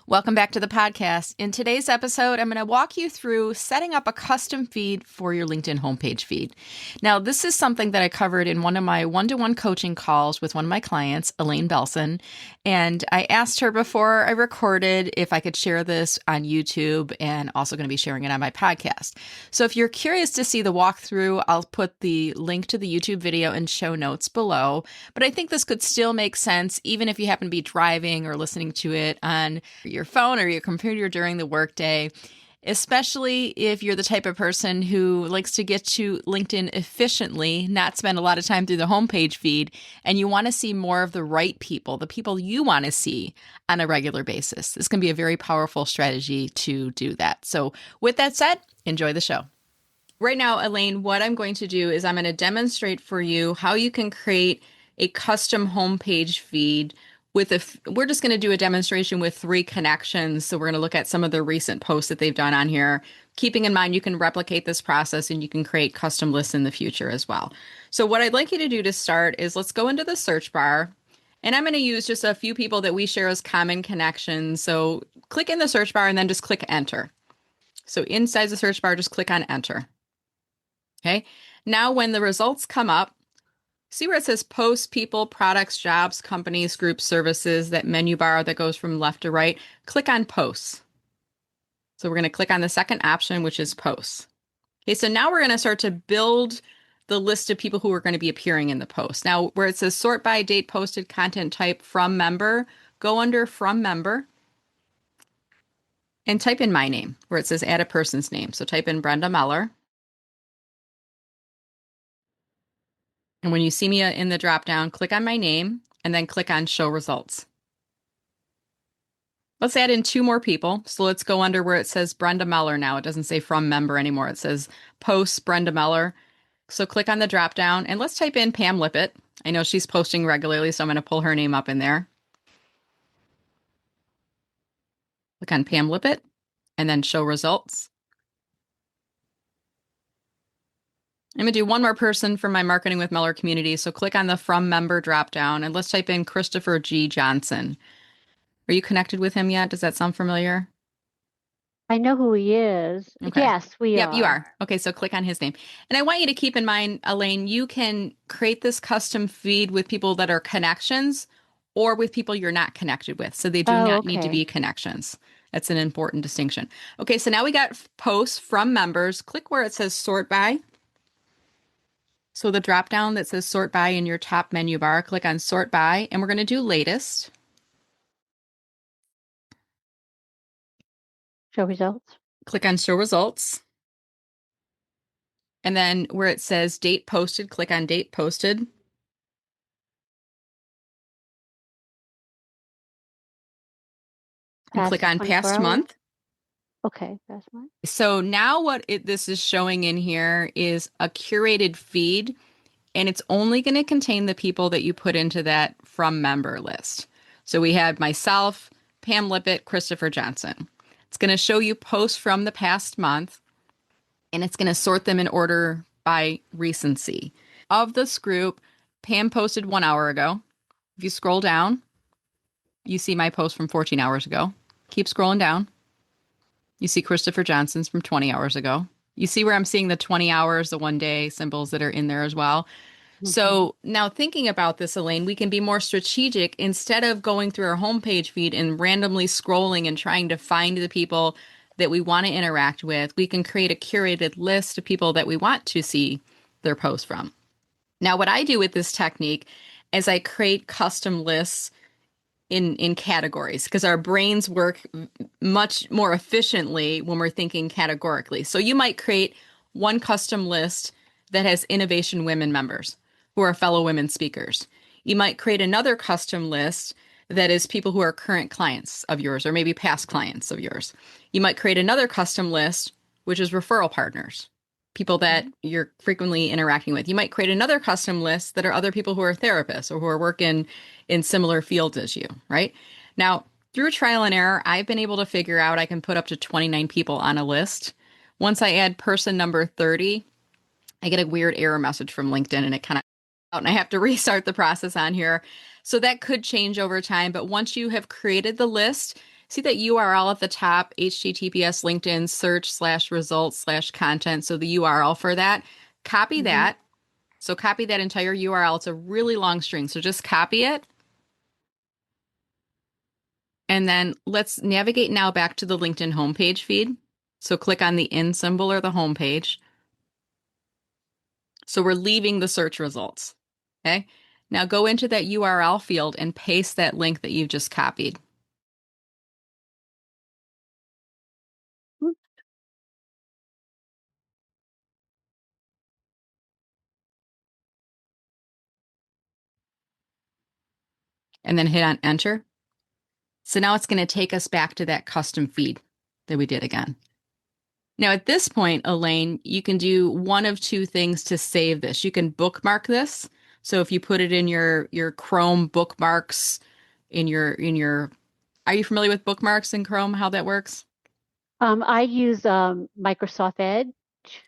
Welcome back to the podcast. In today's episode, I'm going to walk you through setting up a custom feed for your LinkedIn homepage feed. Now, this is something that I covered in one of my one-to-one coaching calls with one of my clients, Elaine Belson. And I asked her before I recorded if I could share this on YouTube and also going to be sharing it on my podcast. So if you're curious to see the walkthrough, I'll put the link to the YouTube video in show notes below. But I think this could still make sense even if you happen to be driving or listening to it on your phone or your computer during the workday, especially if you're the type of person who likes to get to LinkedIn efficiently, not spend a lot of time through the homepage feed, and you want to see more of the right people, the people you want to see on a regular basis. This can be a very powerful strategy to do that. So with that said, enjoy the show. Right now, Elaine, what I'm going to do is I'm going to demonstrate for you how you can create a custom homepage feed we're just going to do a demonstration with 3 connections. So we're going to look at some of the recent posts that they've done on here, keeping in mind you can replicate this process and you can create custom lists in the future as well. So what I'd like you to do to start is let's go into the search bar, and I'm going to use just a few people that we share as common connections. So click in the search bar and then just click enter. So inside the search bar, just click on enter. Okay. Now when the results come up, see where it says posts, people, products, jobs, companies, groups, services, that menu bar that goes from left to right? Click on posts. So we're going to click on the second option, which is posts. Okay, so now we're going to start to build the list of people who are going to be appearing in the post. Now, where it says sort by date posted, content type, from member, go under from member and type in my name where it says add a person's name. So type in Brenda Meller. And when you see me in the dropdown, click on my name and then click on show results. Let's add in 2 more people. So let's go under where it says Brenda Meller now. It doesn't say from member anymore. It says posts Brenda Meller. So click on the dropdown and let's type in Pam Lippett. I know she's posting regularly, so I'm going to pull her name up in there. Click on Pam Lippett and then show results. I'm going to do one more person for my Marketing with Meller community. So click on the From Member dropdown and let's type in Christopher G. Johnson. Are you connected with him yet? Does that sound familiar? I know who he is. Okay. Yes, we are. Yep, you are. Okay, so click on his name. And I want you to keep in mind, Elaine, you can create this custom feed with people that are connections or with people you're not connected with. So they do not need to be connections. That's an important distinction. Okay, so now we got posts from members. Click where it says sort by. So the drop down that says sort by in your top menu bar, click on sort by, and we're going to do latest. Show results. Click on show results. And then where it says date posted, click on date posted. And click on past month. Okay, past month. So now what this is showing in here is a curated feed, and it's only going to contain the people that you put into that from member list. So we have myself, Pam Lippett, Christopher Johnson. It's going to show you posts from the past month, and it's going to sort them in order by recency. Of this group, Pam posted 1 hour ago. If you scroll down, you see my post from 14 hours ago. Keep scrolling down. You see Christopher Johnson's from 20 hours ago. You see where I'm seeing the 20 hours, the 1 day symbols that are in there as well. Mm-hmm. So now thinking about this, Elaine, we can be more strategic. Instead of going through our homepage feed and randomly scrolling and trying to find the people that we want to interact with, we can create a curated list of people that we want to see their posts from. Now, what I do with this technique is I create custom lists in categories, because our brains work much more efficiently when we're thinking categorically. So you might create one custom list that has innovation women members who are fellow women speakers. You might create another custom list that is people who are current clients of yours or maybe past clients of yours. You might create another custom list, which is referral partners, people that you're frequently interacting with. You might create another custom list that are other people who are therapists or who are working in similar fields as you, right? Now, through trial and error, I've been able to figure out I can put up to 29 people on a list. Once I add person number 30, I get a weird error message from LinkedIn and it kind of out and I have to restart the process on here. So that could change over time. But once you have created the list, see that URL at the top, HTTPS LinkedIn search/results/content. So the URL for that, copy Hmm. that. So copy that entire URL. It's a really long string. So just copy it. And then let's navigate now back to the LinkedIn homepage feed. So click on the in symbol or the homepage. So we're leaving the search results. Okay. Now go into that URL field and paste that link that you've just copied. And then hit on enter. So now it's going to take us back to that custom feed that we did again. Now at this point, Elaine, you can do one of two things to save this. You can bookmark this. So if you put it in your Chrome bookmarks in your are you familiar with bookmarks in Chrome, how that works? I use Microsoft Edge.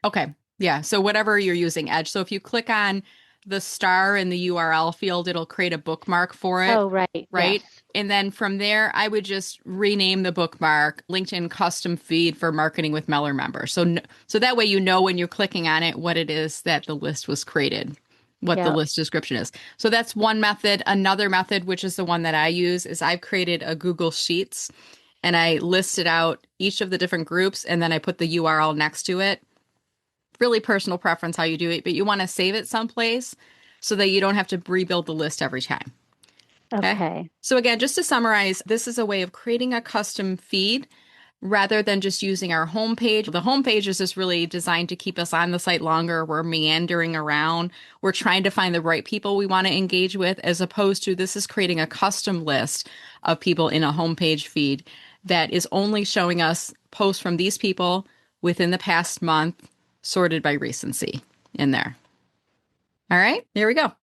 Okay. Yeah. So whatever you're using, Edge. So if you click on the star in the URL field, it'll create a bookmark for it, Oh, right. Yes. right? And then from there, I would just rename the bookmark LinkedIn custom feed for marketing with Meller members. So that way you know when you're clicking on it what it is that the list was created, what the Yep. list description is. So that's one method. Another method, which is the one that I use, is I've created a Google Sheets and I listed out each of the different groups and then I put the URL next to it. Really personal preference how you do it, but you want to save it someplace so that you don't have to rebuild the list every time. Okay. Okay. So again, just to summarize, this is a way of creating a custom feed rather than just using our homepage. The homepage is just really designed to keep us on the site longer. We're meandering around. We're trying to find the right people we want to engage with, as opposed to this is creating a custom list of people in a homepage feed that is only showing us posts from these people within the past month, sorted by recency in there. All right, there we go.